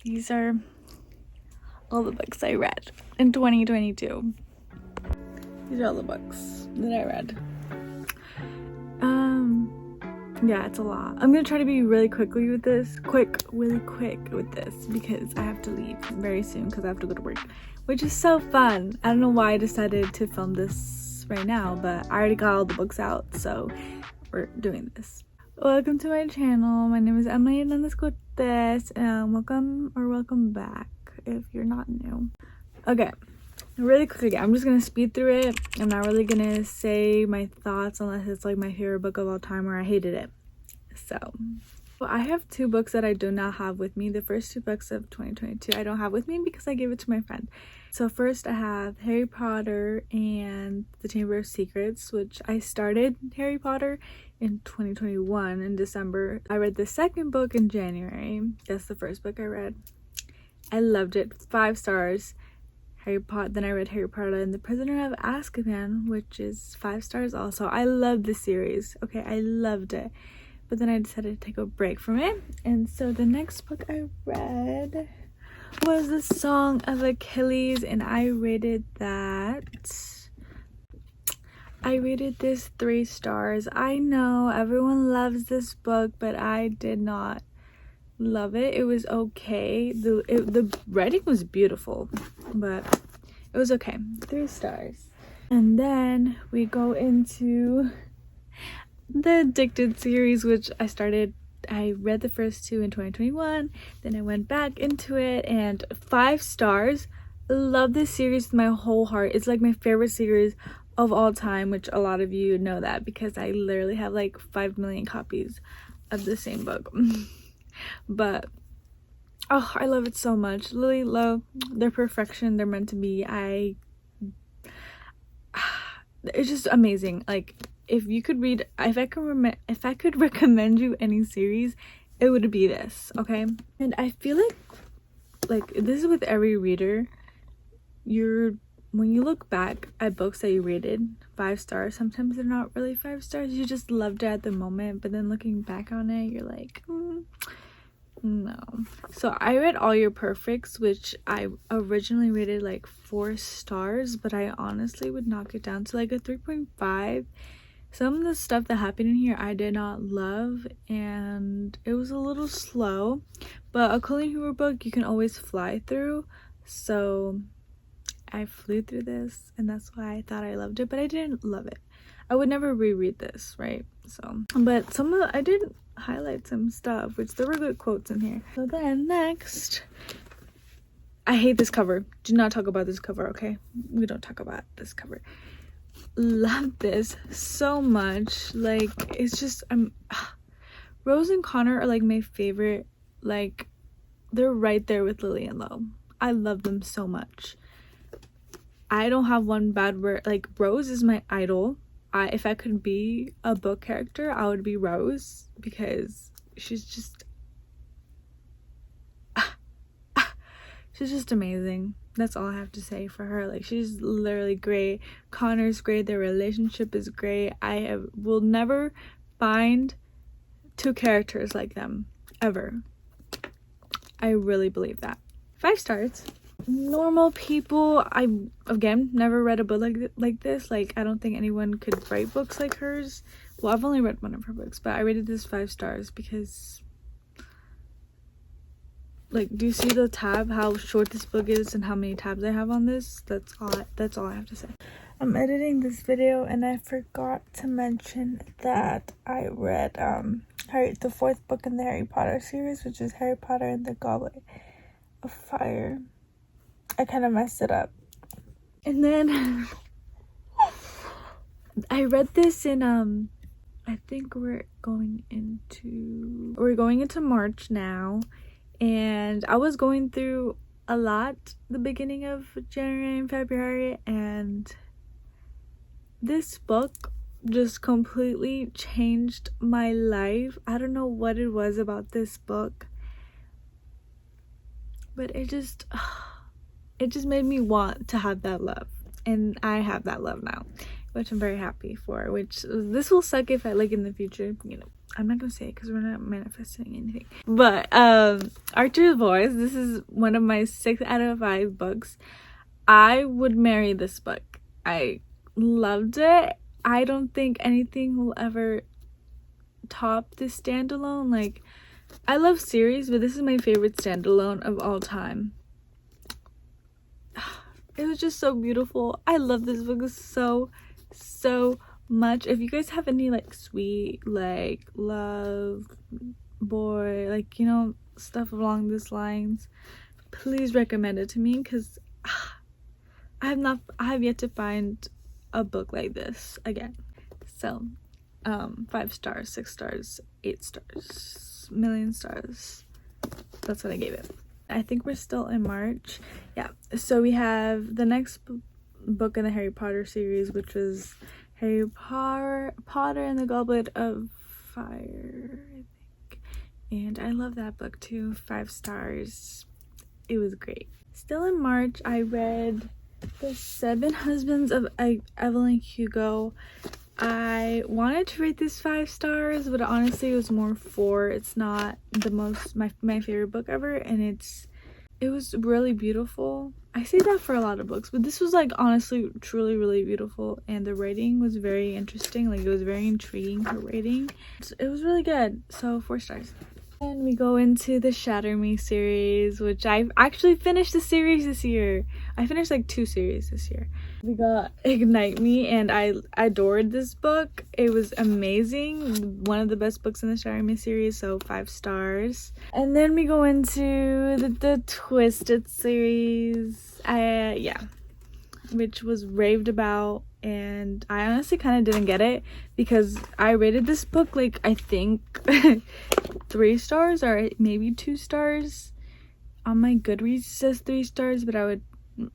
These are all the books I read in 2022. These are all the books that I read. Yeah, it's a lot. I'm gonna try to be really quick with this because I have to leave very soon because I have to go to work, which is so fun. I don't know why I decided to film this right now, but I already got all the books out, so we're doing this. Welcome to my channel. My name is Emily Hernandez-Cortez, and welcome back if you're not new. Okay, really quickly, I'm just gonna speed through it. I'm not really gonna say my thoughts unless it's like my favorite book of all time or I hated it. So I have two books that I do not have with me. The first two books of 2022 I don't have with me because I gave it to my friend. So first I have Harry Potter and the Chamber of Secrets, which I started Harry Potter in 2021 in December. I read the second book in January. That's the first book I read. I loved it. 5 stars. Then I read Harry Potter and the Prisoner of Azkaban, which is 5 stars also. I love the series. Okay, I loved it. But then I decided to take a break from it. And so the next book I read was The Song of Achilles, and I rated this 3 stars. I know everyone loves this book, but I did not love it. It was okay. The writing was beautiful, but it was okay. 3 stars. And then we go into the Addicted series, which I read the first 2 in 2021, then I went back into it, and 5 stars. Love this series with my whole heart. It's like my favorite series of all time, which a lot of you know that because I literally have like 5 million copies of the same book. But oh, I love it so much. Lily love their perfection. They're meant to be. It's just amazing. Like, if I could recommend you any series, it would be this, okay? And I feel like this is with every reader. When you look back at books that you rated 5 stars, sometimes they're not really 5 stars. You just loved it at the moment, but then looking back on it, you're like, no. So I read All Your Perfects, which I originally rated like 4 stars, but I honestly would knock it down to like a 3.5. Some of the stuff that happened in here I did not love, and it was a little slow, but a Colleen Hoover book you can always fly through, so I flew through this, and that's why I thought I loved it, but I didn't love it. I would never reread this, right? So, but I did highlight some stuff, which there were good quotes in here. So then next, I hate this cover. Do not talk about this cover, okay? We don't talk about this cover. Love this so much. Like, it's just Rose and Connor are like my favorite. Like, they're right there with Lily and Lo. I love them so much. I don't have one bad word. Like, Rose is my idol. If I could be a book character, I would be Rose, because she's just amazing. That's all I have to say for her. Like, she's literally great. Connor's great. Their relationship is great. Will never find 2 characters like them ever. I really believe that. 5 stars. Normal People. I again never read a book like this. Like, I don't think anyone could write books like hers. Well, I've only read one of her books, but I rated this 5 stars because, like, do you see the tab, how short this book is and how many tabs I have on this? That's all I have to say. I'm editing this video and I forgot to mention that I read the 4th book in the Harry Potter series, which is Harry Potter and the Goblet of Fire. I kind of messed it up. And then I read this in I think we're going into March now, and I was going through a lot the beginning of January and February, and this book just completely changed my life. I don't know what it was about this book, but it just made me want to have that love, and I have that love now, which I'm very happy for. Which this will suck if I, like, in the future, you know, I'm not gonna say it because we're not manifesting anything. But Archer's Voice, this is one of my 6 out of 5 books. I would marry this book. I loved it. I don't think anything will ever top this standalone. Like, I love series, but this is my favorite standalone of all time. It was just so beautiful. I love this book so much. If you guys have any like sweet, like love boy, like, you know, stuff along these lines, please recommend it to me, because I have yet to find a book like this again. So 5 stars, 6 stars, 8 stars, million stars. That's what I gave it. I think we're still in March. Yeah, so we have the next book in the Harry Potter series, which was Harry Potter and the Goblet of Fire, I think. And I love that book too. 5 stars. It was great. Still in March, I read The 7 Husbands of Evelyn Hugo. I wanted to rate this 5 stars, but honestly it was more 4. It's not the most my favorite book ever, and it was really beautiful. I say that for a lot of books, but this was like honestly truly really beautiful, and the writing was very interesting. Like, it was very intriguing, her writing. It was really good. So 4 stars. And we go into the Shatter Me series, which I've actually finished the series this year. I finished like 2 series this year. We got Ignite Me, and I adored this book. It was amazing. One of the best books in the Shatter Me series, so 5 stars. And then we go into the Twisted series. Yeah, which was raved about, and I honestly kind of didn't get it, because I rated this book like, I think 3 stars or maybe 2 stars. On my Goodreads it says 3 stars, but I would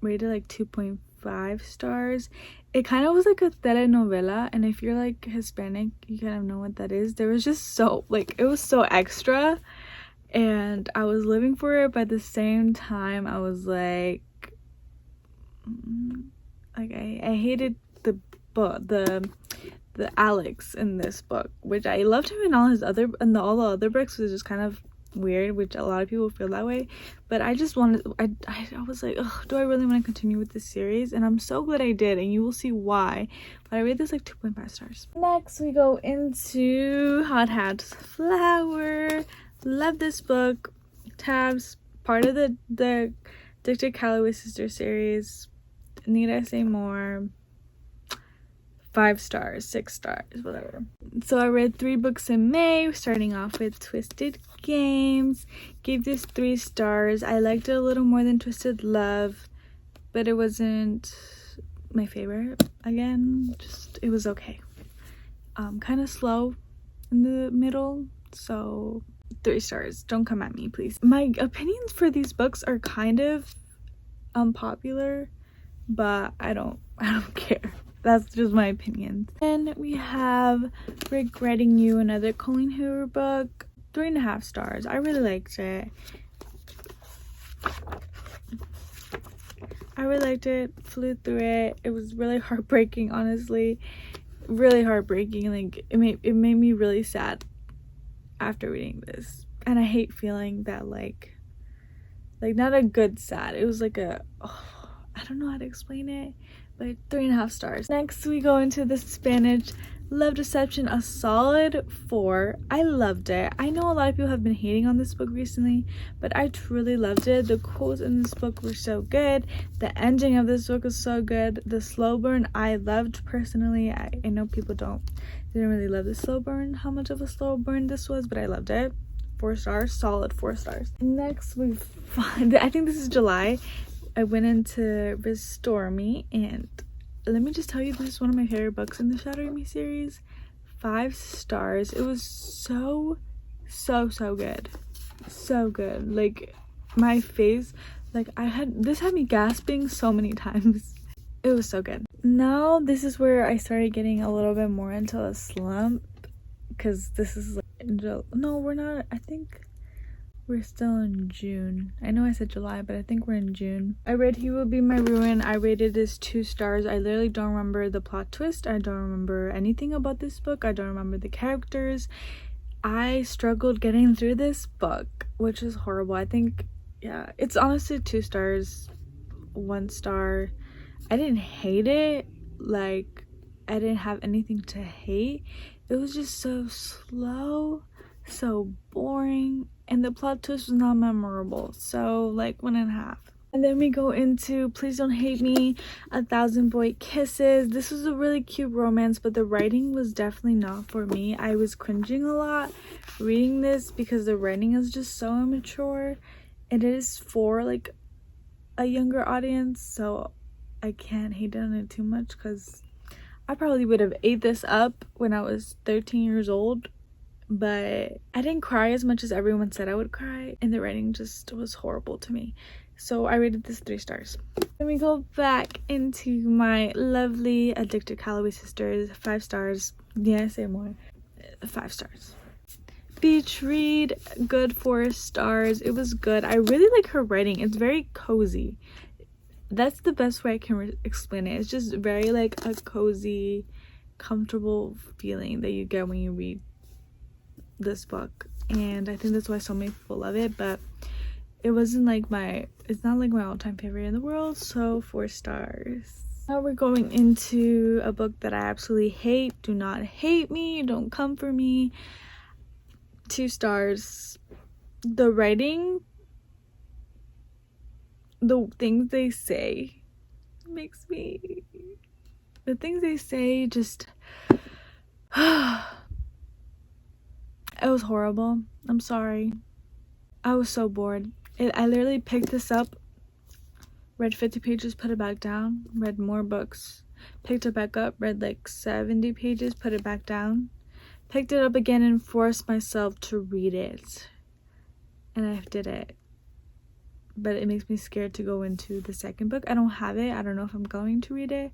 rate it like 2.5 stars. It kind of was like a telenovela, and if you're like Hispanic, you kind of know what that is. There was just so, like, it was so extra, and I was living for it, but at the same time I was like I hated the book, the Alex in this book, which I loved him in all the other books, was just kind of weird, which a lot of people feel that way. But I just wanted, I was like, ugh, do I really want to continue with this series? And I'm so glad I did, and you will see why. But I rate this like 2.5 stars. Next we go into Hot Hat's Flower. Love this book. Tabs, part of the Dr. Calloway sister series. Need I say more? 5 stars, 6 stars, whatever. So I read 3 books in May, starting off with Twisted Games. Gave this 3 stars. I liked it a little more than Twisted Love, but it wasn't my favorite. Again, just, it was okay. Kind of slow in the middle, so 3 stars. Don't come at me, please. My opinions for these books are kind of unpopular, but I don't care. That's just my opinion. Then we have Regretting You, another Colleen Hoover book. 3.5 stars. I really liked it. Flew through it. It was really heartbreaking, honestly. Really heartbreaking. Like, it made me really sad after reading this. And I hate feeling that, like not a good sad. It was like a, I don't know how to explain it, but 3.5 stars. Next we go into the Spanish Love Deception, a solid 4. I loved it. I know a lot of people have been hating on this book recently, but I truly loved it. The quotes in this book were so good. The ending of this book was so good. The slow burn I loved personally. I know people didn't really love the slow burn, how much of a slow burn this was, but I loved it. 4 stars, solid 4 stars. Next we find, I think this is July, I went into Restore Me, and let me just tell you, this is one of my favorite books in the Shatter Me series. 5 stars. It was so good. So good. Like, my face, like, this had me gasping so many times. It was so good. Now this is where I started getting a little bit more into a slump, because this is like, no, we're not. I think we're still in June. I know I said July, but I think we're in June. I read He Will Be My Ruin. I rated this 2 stars. I literally don't remember the plot twist. I don't remember anything about this book. I don't remember the characters. I struggled getting through this book, which is horrible. I think, yeah, it's honestly 2 stars, 1 star. I didn't hate it. Like, I didn't have anything to hate. It was just so slow, so boring, and the plot twist was not memorable. So, like, 1.5. And then we go into Please Don't Hate Me, 1,000 Boy Kisses. This was a really cute romance, but the writing was definitely not for me. I was cringing a lot reading this because the writing is just so immature, and it is for like a younger audience, so I can't hate on it too much because I probably would have ate this up when I was 13 years old, but I didn't cry as much as everyone said I would cry, and the writing just was horrible to me. So I rated this 3 stars. Then we go back into my lovely Addicted Calloway Sisters, 5 stars. Yeah, I say more. 5 stars. Beach Read, good 4 stars. It was good. I really like her writing. It's very cozy. That's the best way I can explain it. It's just very like a cozy, comfortable feeling that you get when you read this book, and I think that's why so many people love it. But it wasn't like it's not like my all-time favorite in the world, so 4 stars. Now we're going into a book that I absolutely hate. Do not hate me, don't come for me. 2 stars. The writing, the things they say just it was horrible. I'm sorry. I was so bored. I literally picked this up, read 50 pages, put it back down, read more books, picked it back up, read like 70 pages, put it back down, picked it up again, and forced myself to read it. And I did it. But it makes me scared to go into the second book. I don't have it. I don't know if I'm going to read it.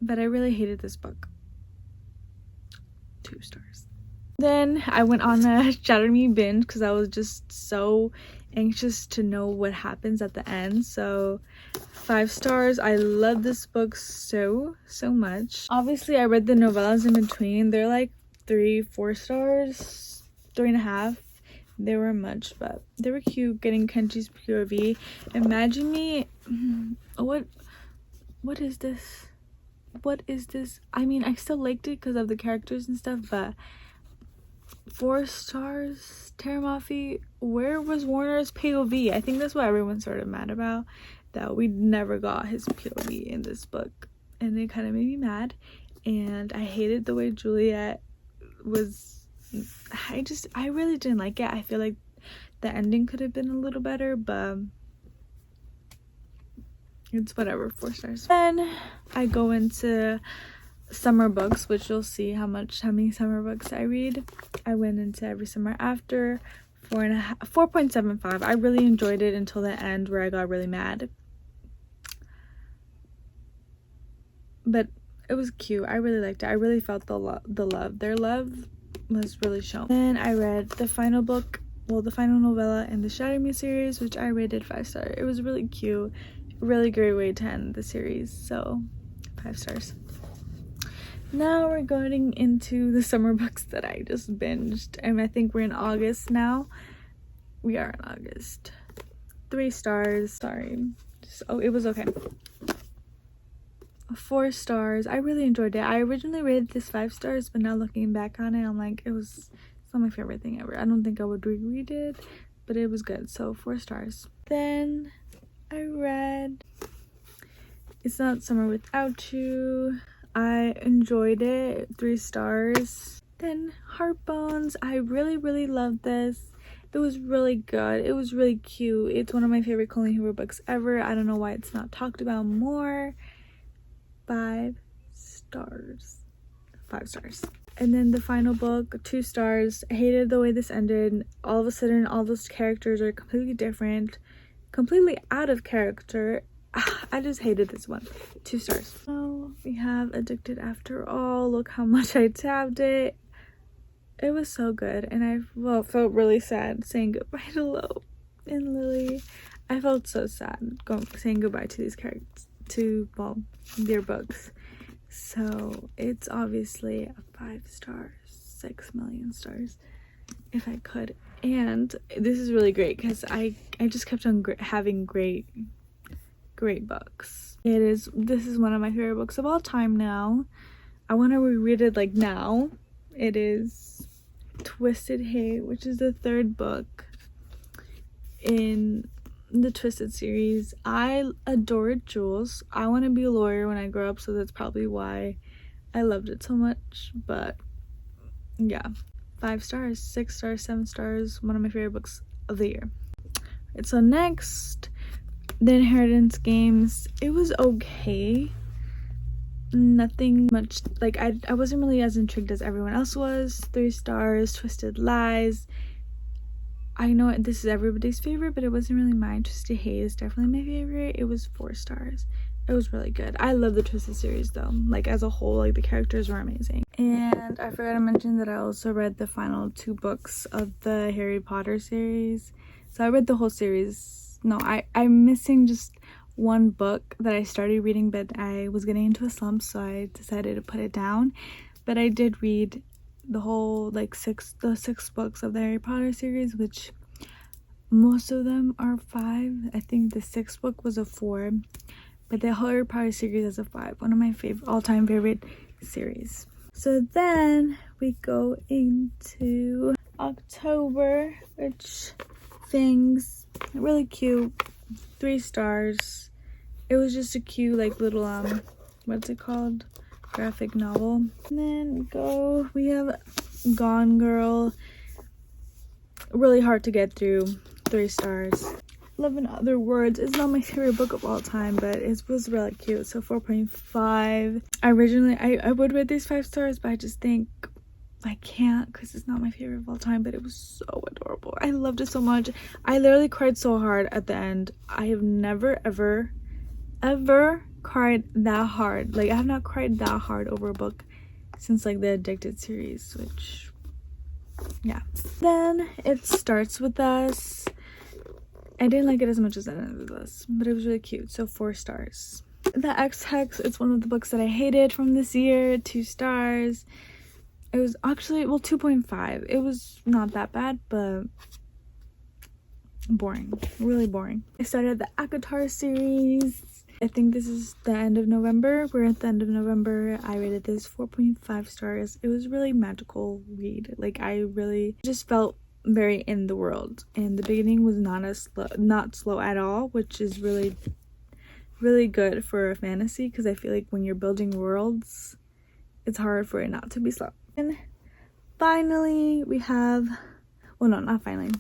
But I really hated this book. 2 stars. Then I went on a Shatter Me binge because I was just so anxious to know what happens at the end. So 5 stars. I love this book so much. Obviously I read the novellas in between. They're like 3-4 stars, 3.5. They were much, but they were cute. Getting Kenji's POV. Imagine me. What is this? What is this? I mean, I still liked it because of the characters and stuff, but 4 stars. Teramafi, where was Warner's POV? I think that's what everyone's sort of mad about, that we never got his POV in this book, and it kind of made me mad. And I hated the way Juliet was. I really didn't like it. I feel like the ending could have been a little better, but it's whatever. 4 stars. Then I go into summer books, which you'll see how many summer books I read. I went into Every Summer After, 4.75. I really enjoyed it until the end where I got really mad, but it was cute. I really liked it. I really felt the love. Their love was really shown. Then I read the final book, well, the final novella in the Shatter Me series, which I rated 5 stars. It was really cute, really great way to end the series, so 5 stars. Now we're going into the summer books that I just binged, and I think we're in August now. We are in August. 3 stars. Sorry. It was okay. 4 stars. I really enjoyed it. I originally rated this 5 stars, but now looking back on it, I'm like, it's not my favorite thing ever. I don't think I would reread it, but it was good. So 4 stars. Then I read It's Not Summer Without You. I enjoyed it. 3 stars. Then Heartbones. I really loved this. It was really good. It was really cute. It's one of my favorite Colleen Hoover books ever. I don't know why it's not talked about more. 5 stars. 5 stars. And then the final book, 2 stars. I hated the way this ended. All of a sudden, all those characters are completely different, completely out of character. I just hated this one. 2 stars. So we have Addicted After All. Look how much I tabbed it. It was so good, and I felt really sad saying goodbye to Lo and Lily. I felt so sad saying goodbye to these characters, their books. So it's obviously a 5 stars, 6 million stars. if I could. And this is really great because I just kept on having great books. This is one of my favorite books of all time now. I want to reread it like now. It is Twisted Hate, which is the third book in the Twisted series. I adored Jules. I want to be a lawyer when I grow up, so that's probably why I loved it so much. But yeah, 5 stars, 6 stars, 7 stars. One of my favorite books of the year. Right, so next, The Inheritance Games. It was okay. Nothing much, like I wasn't really as intrigued as everyone else was. 3 stars. Twisted Lies. I know this is everybody's favorite, but it wasn't really mine. Twisted Hate is definitely my favorite. It was 4 stars. It was really good. I love the Twisted series though. Like as a whole, like the characters were amazing. And I forgot to mention that I also read the final 2 books of the Harry Potter series. So I read the whole series. No, I'm missing just one book that I started reading, but I was getting into a slump, so I decided to put it down. But I did read the whole the 6 books of the Harry Potter series, which most of them are 5. I think the 6th book was a 4, but the Harry Potter series is a 5. One of my all-time favorite series. So then we go into October, which Things, really cute, 3 stars. It was just a cute like little what's it called, graphic novel. And then we have Gone Girl, really hard to get through, 3 stars. Love in Other Words. It's not my favorite book of all time, but it was really cute, so 4.5. I would rate these 5 stars, but I just think I can't because it's not my favorite of all time. But it was so adorable. I loved it so much. I literally cried so hard at the end. I have never ever cried that hard. Like I have not cried that hard over a book since like the Addicted series, which yeah. Then it Starts With Us. I didn't like it as much as That Ends With Us, but it was really cute, so 4 stars. The Ex-Hex, it's one of the books that I hated from this year, 2 stars. It was actually, 2.5. It was not that bad, but boring, really boring. I started the ACOTAR series. I think this is the end of November. We're at the end of November. I rated this 4.5 stars. It was really magical read. Like I really just felt very in the world, and the beginning was not slow at all, which is really good for a fantasy, because I feel like when you're building worlds, it's hard for it not to be slow. And finally we have, well, no, not finally,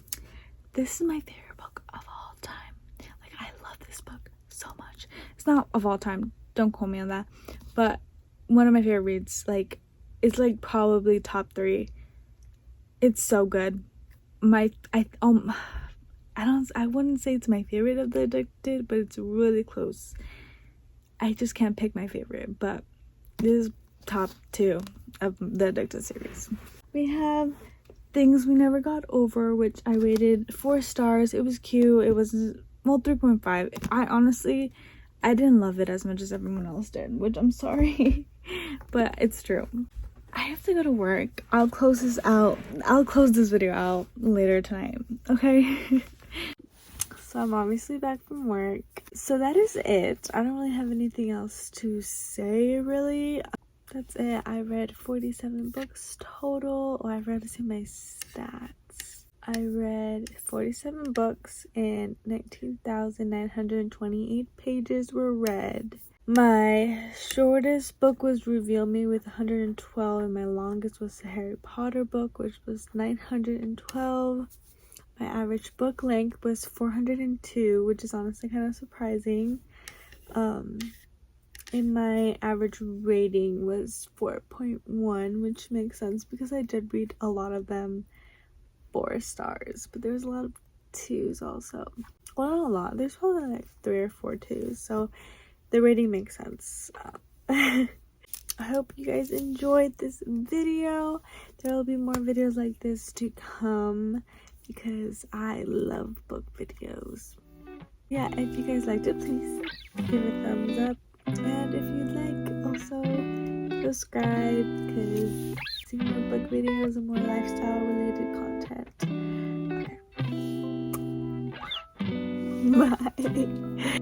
this is my favorite book of all time. Like I love this book so much. It's not of all time, don't quote me on that, but one of my favorite reads. Like it's like probably top 3. It's so good. I wouldn't say it's my favorite of the Addicted, but it's really close. I just can't pick my favorite, but this is top 2 of the Addicted series. We have Things We Never Got Over, which I rated 4 stars. It was cute. It was 3.5. I didn't love it as much as everyone else did, which I'm sorry, but it's true. I have to go to work. I'll close this video out later tonight, okay? So I'm obviously back from work. So that is it. I don't really have anything else to say, really. That's it. I read 47 books total. Oh, I read to see my stats. I read 47 books and 19,928 pages were read. My shortest book was Reveal Me with 112, and my longest was the Harry Potter book, which was 912. My average book length was 402, which is honestly kind of surprising. And my average rating was 4.1, which makes sense because I did read a lot of them 4 stars, but there's a lot of 2s also. Well, not a lot. There's probably like 3 or 4 2s, so the rating makes sense. I hope you guys enjoyed this video. There will be more videos like this to come because I love book videos. Yeah, if you guys liked it, please give it a thumbs up. And if you'd like, also subscribe, because see more book videos and more lifestyle related content. content. Okay. Bye.